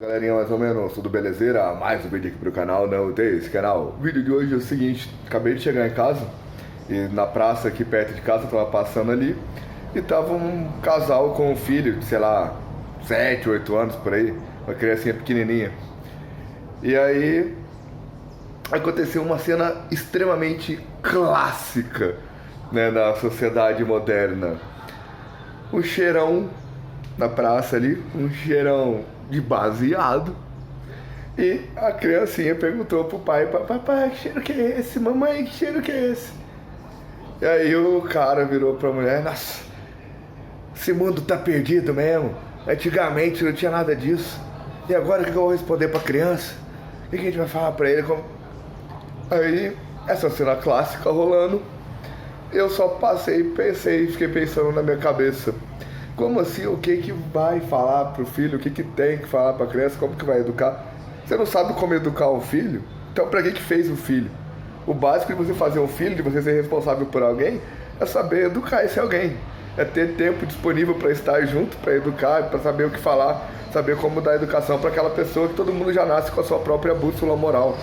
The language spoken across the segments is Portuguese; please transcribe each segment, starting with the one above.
Galerinha, mais ou menos, tudo belezeira? Mais um vídeo aqui pro canal, não tem esse canal. O vídeo de hoje é o seguinte, acabei de chegar em casa e na praça aqui perto de casa, eu tava passando ali e tava um casal com um filho de, sei lá, 7, 8 anos por aí, uma criancinha pequenininha. E aí aconteceu uma cena extremamente clássica, né, da sociedade moderna. Um cheirão na praça ali, um cheirão de baseado. E a criancinha perguntou pro pai: papai, que cheiro que é esse? Mamãe, que cheiro que é esse? E aí o cara virou pra mulher: nossa, esse mundo tá perdido mesmo. Antigamente não tinha nada disso. E agora o que eu vou responder pra criança? O que a gente vai falar pra ele? Aí, essa cena clássica rolando, eu só passei, pensei, fiquei pensando na minha cabeça. Como assim? O que que vai falar pro filho? O que que tem que falar pra criança? Como que vai educar? Você não sabe como educar um filho? Então pra que fez um filho? O básico de você fazer um filho, de você ser responsável por alguém, é saber educar esse alguém. É ter tempo disponível para estar junto, para educar, para saber o que falar, saber como dar educação para aquela pessoa que todo mundo já nasce com a sua própria bússola moral.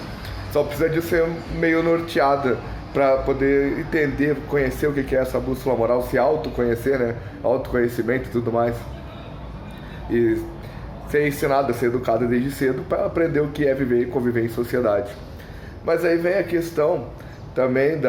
Só precisa de ser meio norteada para poder entender, conhecer o que é essa bússola moral, se autoconhecer, né? Autoconhecimento e tudo mais. E ser ensinado a ser educado desde cedo para aprender o que é viver e conviver em sociedade. Mas aí vem a questão também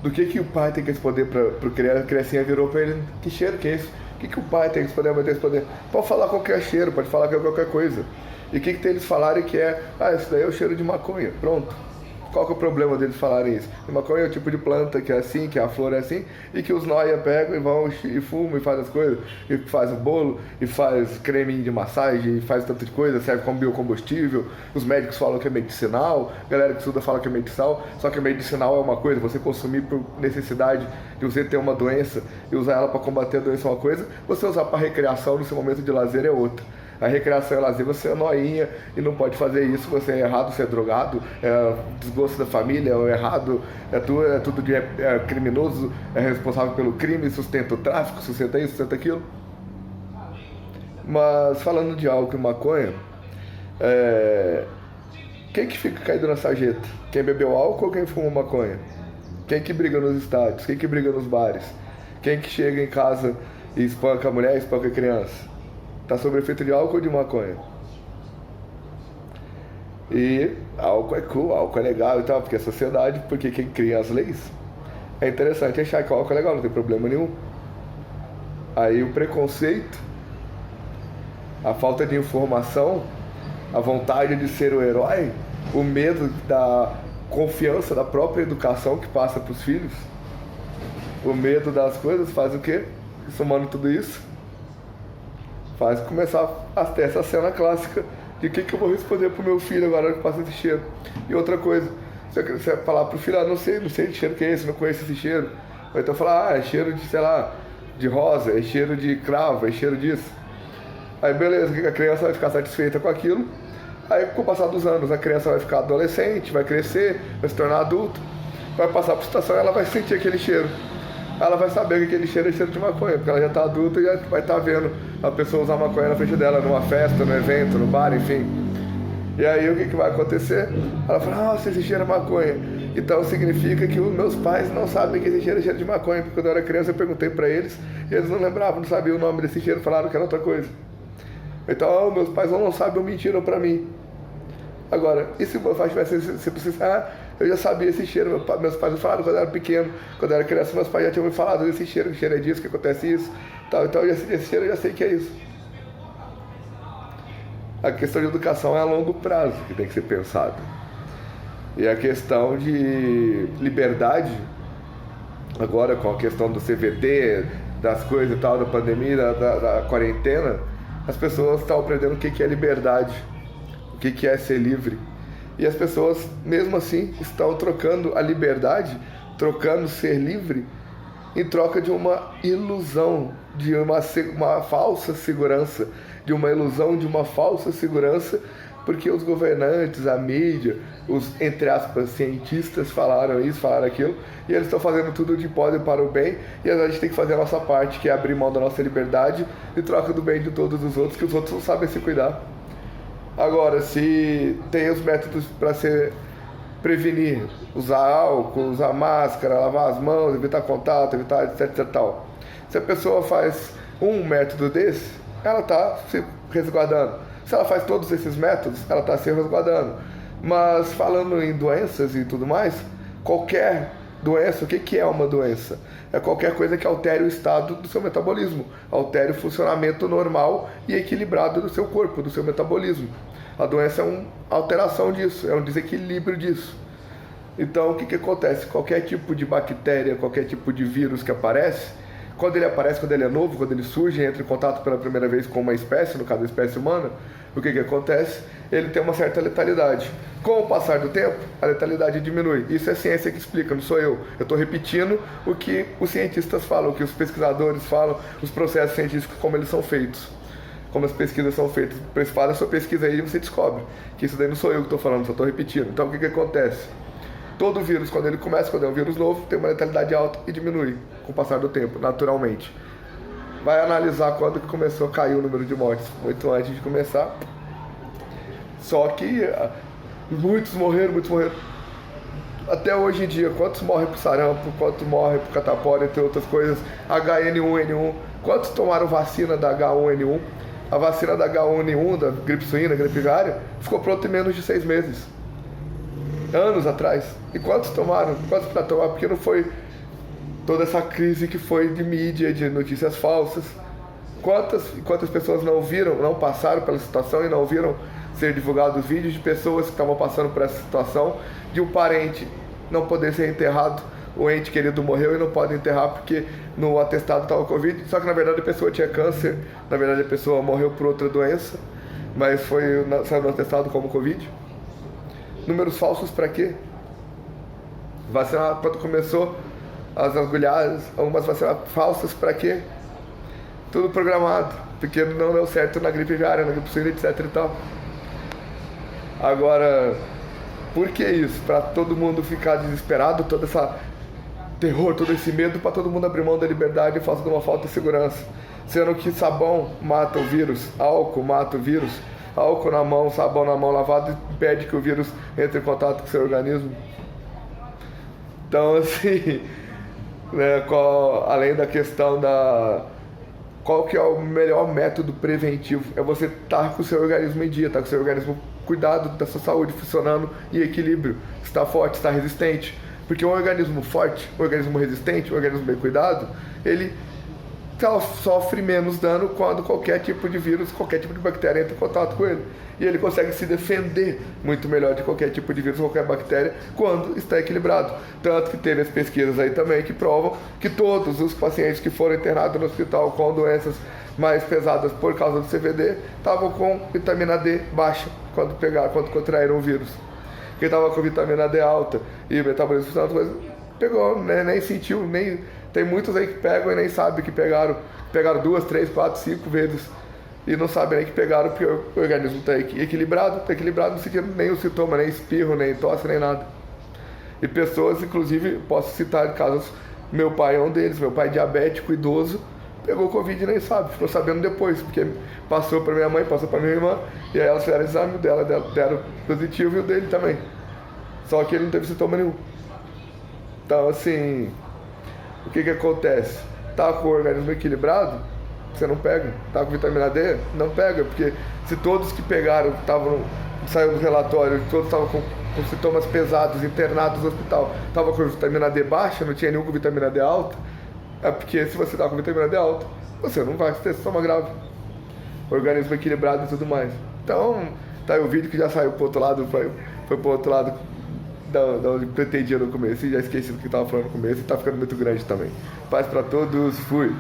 do que o pai tem que responder para o criança. A criancinha virou para ele: que cheiro que é esse? O que o pai tem que responder? Vai ter que responder: pode falar qualquer cheiro, pode falar qualquer coisa. E o que tem eles falarem que é: ah, isso daí é o cheiro de maconha. Pronto. Qual que é o problema deles falarem isso? A maconha é o tipo de planta que é assim, que a flor é assim, e que os nóia pegam e vão e fumam e fazem as coisas, e faz o bolo, e faz creminho de massagem, e faz tanto de coisa, serve como biocombustível. Os médicos falam que é medicinal, a galera que estuda fala que é medicinal, só que medicinal é uma coisa, você consumir por necessidade de você ter uma doença e usar ela para combater a doença é uma coisa, você usar para recreação no seu momento de lazer é outra. A recreação e lazer, você é noinha e não pode fazer isso, você é errado, você é drogado, é desgosto da família, é errado, é tudo de criminoso, é responsável pelo crime, sustenta o tráfico, sustenta isso, sustenta aquilo. Mas falando de álcool e maconha, quem que fica caído na sarjeta? Quem bebeu álcool ou quem fuma maconha? Quem que briga nos estádios? Quem que briga nos bares? Quem que chega em casa e espanca a mulher, espanca a criança? Tá sob efeito de álcool ou de maconha? E álcool é cool, álcool é legal e tal, porque é sociedade, porque quem cria as leis. É interessante achar que o álcool é legal, não tem problema nenhum. Aí o preconceito, a falta de informação, a vontade de ser o herói, o medo da confiança da própria educação que passa para os filhos, o medo das coisas faz o quê? Somando tudo isso, faz começar a ter essa cena clássica de o que eu vou responder pro meu filho agora que passa esse cheiro. E outra coisa, você falar pro filho: ah, não sei que cheiro que é esse, não conheço esse cheiro. Ou então falar: ah, é cheiro de, sei lá, de rosa, é cheiro de cravo, é cheiro disso. Aí beleza, a criança vai ficar satisfeita com aquilo. Aí com o passar dos anos, a criança vai ficar adolescente, vai crescer, vai se tornar adulto, vai passar por situação e ela vai sentir aquele cheiro. Ela vai saber que aquele cheiro é cheiro de maconha, porque ela já está adulta e já vai estar vendo a pessoa usar maconha na frente dela, numa festa, no evento, no bar, enfim. E aí o que vai acontecer? Ela fala: nossa, esse cheiro é maconha. Então significa que os meus pais não sabem que esse cheiro é cheiro de maconha, porque quando eu era criança eu perguntei para eles e eles não lembravam, não sabiam o nome desse cheiro, falaram que era outra coisa. Então meus pais não sabem ou mentiram para mim. Agora, e se meus pais tivessem, se precisar, eu já sabia esse cheiro, meus pais me falaram quando eu era pequeno, quando eu era criança, meus pais já tinham me falado esse cheiro, que cheiro é disso, que acontece isso, tal, então esse cheiro eu já sei que é isso. A questão de educação é a longo prazo que tem que ser pensada. E a questão de liberdade, agora com a questão do CVD, das coisas e tal, da pandemia, da quarentena, as pessoas estão aprendendo o que é liberdade, o que é ser livre. E as pessoas, mesmo assim, estão trocando a liberdade, trocando ser livre, em troca de uma ilusão, de uma falsa segurança, de uma ilusão de uma falsa segurança, porque os governantes, a mídia, os, entre aspas, cientistas falaram isso, falaram aquilo, e eles estão fazendo tudo de podem para o bem, e a gente tem que fazer a nossa parte, que é abrir mão da nossa liberdade, em troca do bem de todos os outros, que os outros não sabem se cuidar. Agora, se tem os métodos para se prevenir, usar álcool, usar máscara, lavar as mãos, evitar contato, evitar etc, tal. Se a pessoa faz um método desse, ela está se resguardando. Se ela faz todos esses métodos, ela está se resguardando. Mas falando em doenças e tudo mais, qualquer doença, o que é uma doença? É qualquer coisa que altere o estado do seu metabolismo, altere o funcionamento normal e equilibrado do seu corpo, do seu metabolismo. A doença é uma alteração disso, é um desequilíbrio disso. Então, o que acontece? Qualquer tipo de bactéria, qualquer tipo de vírus que aparece, quando ele é novo, quando ele surge e entra em contato pela primeira vez com uma espécie, no caso a espécie humana, o que acontece? Ele tem uma certa letalidade. Com o passar do tempo, a letalidade diminui. Isso é a ciência que explica, não sou eu. Eu estou repetindo o que os cientistas falam, o que os pesquisadores falam, os processos científicos, como eles são feitos. Como as pesquisas são feitas. Faz a sua pesquisa aí e você descobre que isso daí não sou eu que estou falando, só estou repetindo. Então o que acontece? Todo vírus, quando ele começa, quando é um vírus novo, tem uma letalidade alta e diminui com o passar do tempo, naturalmente. Vai analisar quando que começou a cair o número de mortes, muito antes de começar. Só que muitos morreram. Até hoje em dia, quantos morrem por sarampo, quantos morrem por catapora, entre outras coisas, HN1N1, quantos tomaram vacina da H1N1? A vacina da H1N1, da gripe suína, gripe aviária, ficou pronta em menos de 6 meses. Anos atrás. E quantos tomaram? Quantos para tomar? Porque não foi toda essa crise que foi de mídia, de notícias falsas. Quantas pessoas não viram, não passaram pela situação e não viram ser divulgados vídeos de pessoas que estavam passando por essa situação, de um parente não poder ser enterrado, o ente querido morreu e não pode enterrar porque no atestado estava Covid, só que na verdade a pessoa tinha câncer, na verdade a pessoa morreu por outra doença, mas saiu no atestado como Covid. Números falsos para quê? Vacina, quando começou as agulhadas, algumas vacinas falsas para quê? Tudo programado, porque não deu certo na gripe aviária, na gripe suína, etc e tal. Agora, por que isso? Para todo mundo ficar desesperado, todo esse terror, todo esse medo, para todo mundo abrir mão da liberdade e fazer uma falta de segurança. Sendo que sabão mata o vírus, álcool mata o vírus, álcool na mão, sabão na mão lavado impede que o vírus entre em contato com o seu organismo. Então, assim, né, além da questão qual que é o melhor método preventivo? É você estar com o seu organismo em dia, estar com o seu organismo cuidado da sua saúde funcionando em equilíbrio, estar forte, estar resistente. Porque um organismo forte, um organismo resistente, um organismo bem cuidado, ele sofre menos dano quando qualquer tipo de vírus, qualquer tipo de bactéria entra em contato com ele. E ele consegue se defender muito melhor de qualquer tipo de vírus, qualquer bactéria, quando está equilibrado. Tanto que teve as pesquisas aí também que provam que todos os pacientes que foram internados no hospital com doenças mais pesadas por causa do CVD estavam com vitamina D baixa quando contraíram o vírus. Quem estava com vitamina D alta e metabolismo funcionando, pegou, né, nem sentiu, nem... Tem muitos aí que pegam e nem sabem que pegaram 2, 3, 4, 5 vezes e não sabem nem que pegaram porque o organismo está equilibrado, não sentindo nem o sintoma, nem espirro, nem tosse, nem nada. E pessoas, inclusive, posso citar casos, meu pai é um deles, meu pai diabético, idoso, pegou Covid e nem sabe, ficou sabendo depois, porque passou para minha mãe, passou para minha irmã, e aí elas fizeram exame dela, deram positivo e o dele também. Só que ele não teve sintoma nenhum. Então, assim... O que acontece? Tá com o organismo equilibrado, você não pega. Tá com vitamina D, não pega, porque se todos que pegaram, saiu do relatório, todos estavam com sintomas pesados, internados no hospital, estavam com vitamina D baixa, não tinha nenhum com vitamina D alta, é porque se você tá com vitamina D alta, você não vai ter sintoma grave. Organismo equilibrado e tudo mais. Então, tá aí o vídeo que já saiu pro outro lado, foi pro outro lado da onde pretendia no começo, e já esqueci do que estava falando no começo, e tá ficando muito grande também. Paz para todos, fui!